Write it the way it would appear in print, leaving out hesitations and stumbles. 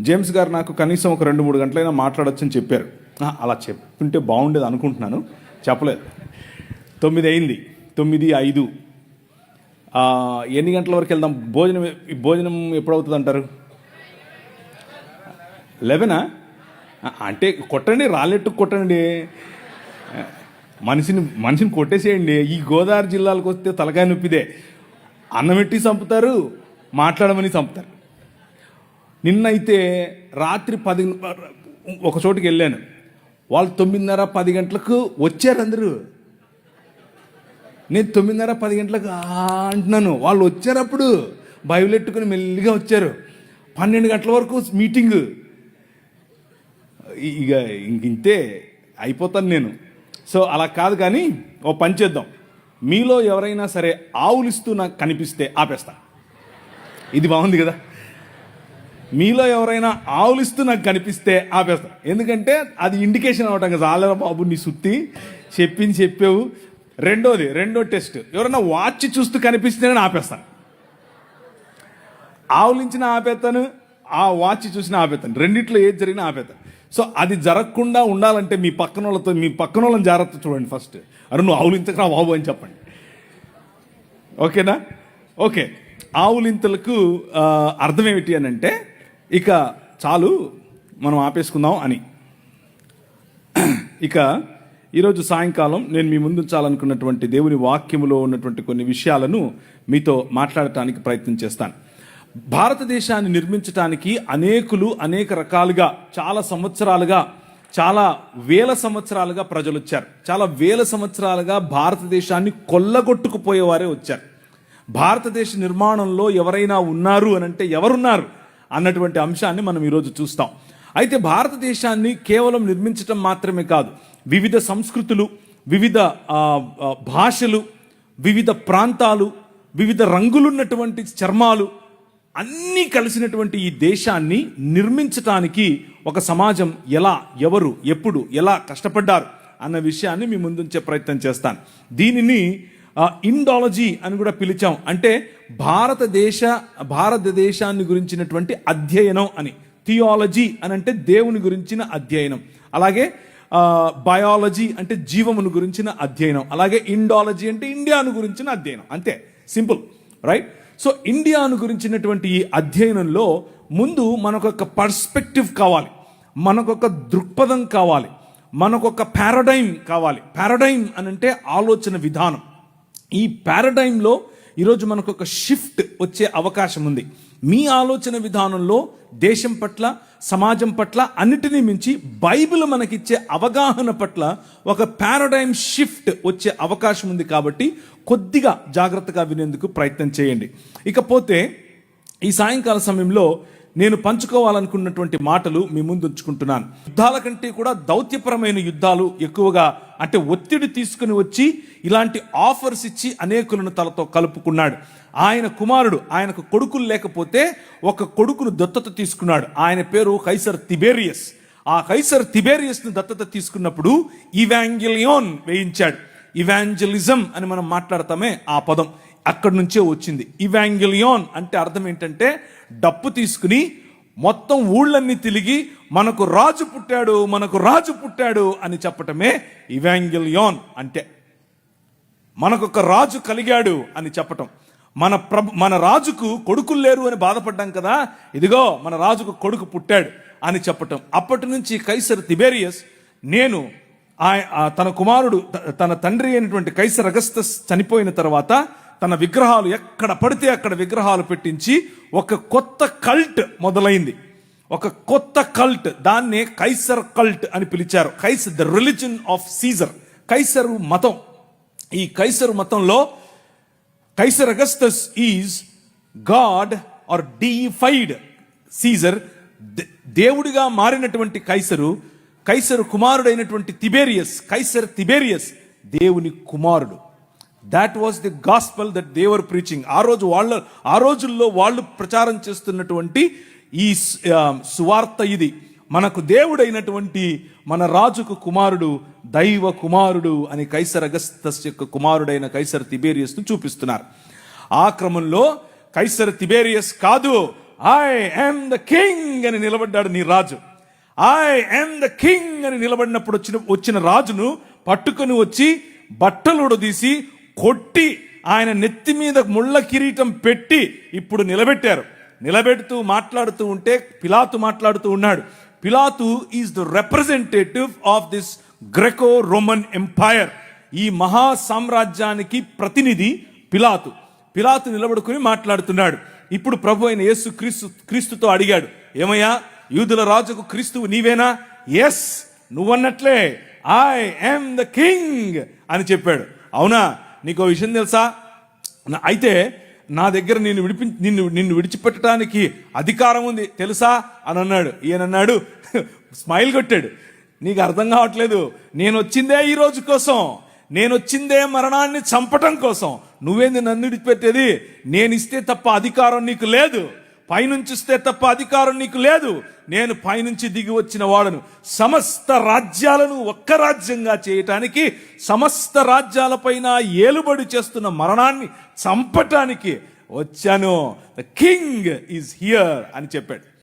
James గారు నాకు కనీసం ఒక 2-3 గంటలైనా మాట్లాడొచ్చని చెప్పారు. అలా చెప్తుంటే బాగుండేది అనుకుంటున్నాను, చెప్పలేదు. 9 అయింది, 9:05. ఎన్ని గంటల వరకు వెళ్దాం? భోజనం ఎప్పుడవుతుంది అంటారు? 11 అంటే కొట్టండి, రాళ్ళెట్టు కొట్టండి, మనిషిని కొట్టేసేయండి. ఈ గోదావరి జిల్లాలకు వస్తే తలకాయ నొప్పిదే. అన్నమెట్టి చంపుతారు, మాట్లాడమని చంపుతారు. నిన్నైతే రాత్రి 10 ఒక చోటుకి వెళ్ళాను. వాళ్ళు 9:30-10 గంటలకు వచ్చారు అందరూ. నేను 9:30-10 గంటలకు అంటున్నాను, వాళ్ళు వచ్చారు. అప్పుడు బైబిల్ ఎట్టుకుని మెల్లిగా వచ్చారు. 12 గంటల వరకు మీటింగ్. ఇక ఇంతే అయిపోతాను నేను. సో అలా కాదు, కానీ ఓ పని చేద్దాం. మీలో ఎవరైనా సరే ఆవులిస్తూ నాకు కనిపిస్తే ఆపేస్తా. ఇది బాగుంది కదా? మీలో ఎవరైనా ఆవులిస్తూ నాకు కనిపిస్తే ఆపేస్తా. ఎందుకంటే అది ఇండికేషన్ అవటం కదా, ఆలరా బాబు నీ సుత్తి చెప్పావు. రెండో టెస్ట్, ఎవరైనా వాచ్ చూస్తూ కనిపిస్తే నేను ఆపేస్తాను. ఆవులించిన ఆపేస్తాను, ఆ వాచ్ చూసినా ఆపేస్తాను. రెండిట్లో ఏది జరిగినా ఆపేస్తాను. సో అది జరగకుండా ఉండాలంటే మీ పక్కన వాళ్ళని జాగ్రత్త చూడండి. ఫస్ట్ అరే నువ్వు ఆవులింతకు రా బాబు అని చెప్పండి. ఓకేనా? ఓకే. ఆవులింతలకు అర్థం ఏమిటి అని అంటే, ఇక చాలు మనం ఆపేసుకుందాం అని. ఇక ఈరోజు సాయంకాలం నేను మీ ముందు ఉంచాలనుకున్నటువంటి దేవుని వాక్యములో ఉన్నటువంటి కొన్ని విషయాలను మీతో మాట్లాడటానికి ప్రయత్నం చేస్తాను. భారతదేశాన్ని నిర్మించటానికి అనేక రకాలుగా చాలా సంవత్సరాలుగా, చాలా వేల సంవత్సరాలుగా ప్రజలు వచ్చారు. చాలా వేల సంవత్సరాలుగా భారతదేశాన్ని కొల్లగొట్టుకుపోయేవారే వచ్చారు. భారతదేశ నిర్మాణంలో ఎవరైనా ఉన్నారు అని అంటే ఎవరున్నారు అన్నటువంటి అంశాన్ని మనం ఈరోజు చూస్తాం. అయితే భారతదేశాన్ని కేవలం నిర్మించటం మాత్రమే కాదు, వివిధ సంస్కృతులు, వివిధ భాషలు, వివిధ ప్రాంతాలు, వివిధ రంగులున్నటువంటి చర్మాలు అన్నీ కలిసినటువంటి ఈ దేశాన్ని నిర్మించటానికి ఒక సమాజం ఎవరు ఎప్పుడు ఎలా కష్టపడ్డారు అన్న విషయాన్ని మీ ముందుంచే ప్రయత్నం చేస్తాను. దీనిని ఇండాలజీ అని కూడా పిలిచాం. అంటే భారతదేశాన్ని గురించినటువంటి అధ్యయనం అని. థియాలజీ అని అంటే దేవుని గురించిన అధ్యయనం. అలాగే బయాలజీ అంటే జీవమును గురించిన అధ్యయనం. అలాగే ఇండాలజీ అంటే ఇండియాను గురించిన అధ్యయనం. అంతే, సింపుల్, రైట్? సో ఇండియాను గురించినటువంటి ఈ అధ్యయనంలో ముందు మనకొక పర్స్పెక్టివ్ కావాలి, మనకొక దృక్పథం కావాలి, మనకొక పారాడైమ్ కావాలి. పారాడైమ్ అని అంటే ఆలోచన విధానం. ఈ పారాడైమ్లో ఈరోజు మనకు ఒక షిఫ్ట్ వచ్చే అవకాశం ఉంది. మీ ఆలోచన విధానంలో దేశం పట్ల, సమాజం పట్ల, అన్నిటినీ మించి బైబిల్ మనకిచ్చే అవగాహన పట్ల ఒక పారాడైమ్ షిఫ్ట్ వచ్చే అవకాశం ఉంది. కాబట్టి కొద్దిగా జాగ్రత్తగా వినేందుకు ప్రయత్నం చేయండి. ఇకపోతే ఈ సాయంకాల సమయంలో నేను పంచుకోవాలనుకున్నటువంటి మాటలు మీ ముందు ఉంచుకుంటున్నాను. యుద్ధాల కంటే కూడా దౌత్యపరమైన యుద్ధాలు ఎక్కువగా, అంటే ఒత్తిడి తీసుకుని వచ్చి ఇలాంటి ఆఫర్స్ ఇచ్చి అనేకులను తలతో కలుపుకున్నాడు. ఆయన కుమారుడు, ఆయనకు కొడుకులు లేకపోతే ఒక కొడుకును దత్తత తీసుకున్నాడు. ఆయన పేరు కైసర్ తిబేరియస్. ఆ కైసర్ తిబేరియస్ను దత్తత తీసుకున్నప్పుడు ఇవాంజెలియోన్ వేయించాడు. ఇవాంజలిజం అని మనం మాట్లాడతామే, ఆ పదం అక్కడి నుంచే వచ్చింది. ఇవాంజెలియోన్ అంటే అర్థం ఏంటంటే, డప్పు తీసుకుని మొత్తం ఊళ్ళన్నీ తిరిగి మనకు రాజు పుట్టాడు అని చెప్పటమే ఇవాంజెలియోన్ అంటే. మనకొక రాజు కలిగాడు అని చెప్పటం. మన రాజుకు కొడుకులు లేరు అని బాధపడ్డాం కదా, ఇదిగో మన రాజుకు కొడుకు పుట్టాడు అని చెప్పటం. అప్పటి నుంచి కైసర్ తిబేరియస్ తన కుమారుడు, తన తండ్రి అయినటువంటి కైసర్ అగస్తస్ చనిపోయిన తర్వాత తన విగ్రహాలు ఎక్కడ పడితే అక్కడ విగ్రహాలు పెట్టించి ఒక కొత్త కల్ట్ మొదలైంది. ఒక కొత్త కల్ట్, దాన్నే కైసర్ కల్ట్ అని పిలిచారు. The religion of Caesar, Kaiser మతం. ఈ కైసరు మతంలో Kaiser Augustus is God or deified Caesar, దేవుడిగా మారినటువంటి కైసరు కుమారుడైనటువంటి తిబేరియస్, కైసర్ తిబేరియస్ దేవుని కుమారుడు. That was the gospel that they were preaching. ఆ రోజుల్లో వాళ్ళు ప్రచారం చేస్తున్నటువంటి ఈ సువార్త ఇది. మనకు దేవుడైనటువంటి మన రాజుకు కుమారుడు, దైవ కుమారుడు అని కైసర్ అగస్తస్ యొక్క కుమారుడైన కైసర్ తిబేరియస్ను చూపిస్తున్నారు. ఆ క్రమంలో కైసర్ తిబేరియస్ కాదు, ఐ యామ్ ద కింగ్ అని నిలబడ్డాడు నీ రాజు. ఐ యామ్ ద కింగ్ అని నిలబడినప్పుడు వచ్చిన రాజును పట్టుకొని వచ్చి బట్టలు ఉడదీసి కొట్టి ఆయన నెత్తి మీద ముళ్ళ కిరీటం పెట్టి ఇప్పుడు నిలబెట్టారు. నిలబెడుతూ మాట్లాడుతూ ఉంటే పిలాతు మాట్లాడుతూ ఉన్నాడు. పిలాతు is the representative of this Graeco Roman empire. ఈ మహా సామ్రాజ్యానికి ప్రతినిధి పిలాతు. పిలాతు నిలబడుకుని మాట్లాడుతున్నాడు. ఇప్పుడు ప్రభు అయిన యేసు క్రీస్తుతో అడిగాడు, ఏమయ్యా యూదుల రాజుకు క్రీస్తువు నీవేనా? ఎస్, నువ్వన్నట్లే ఐ యామ్ ద కింగ్ అని చెప్పాడు. అవునా, నీకు విషయం తెలుసా? అయితే నా దగ్గర నిన్ను విడిచిపెట్టడానికి అధికారం ఉంది తెలుసా అని అన్నాడు. ఈయనన్నాడు, స్మైల్ కొట్టాడు, నీకు అర్థం కావట్లేదు, నేను వచ్చిందే ఈ రోజు కోసం, నేను వచ్చిందే మరణాన్ని చంపటం కోసం. నువ్వేంది నన్ను విడిచిపెట్టేది? నేను ఇస్తే తప్ప అధికారం నీకు లేదు, పైనుంచి ఇస్తే తప్ప అధికారం నీకు లేదు. నేను పైనుంచి దిగి వచ్చిన వాడను. సమస్త రాజ్యాలను ఒక్క రాజ్యంగా చేయటానికి, సమస్త రాజ్యాలపైన ఏలుబడి చేస్తున్న మరణాన్ని చంపటానికి వచ్చాను. ద కింగ్ ఈజ్ హియర్ అని చెప్పాడు.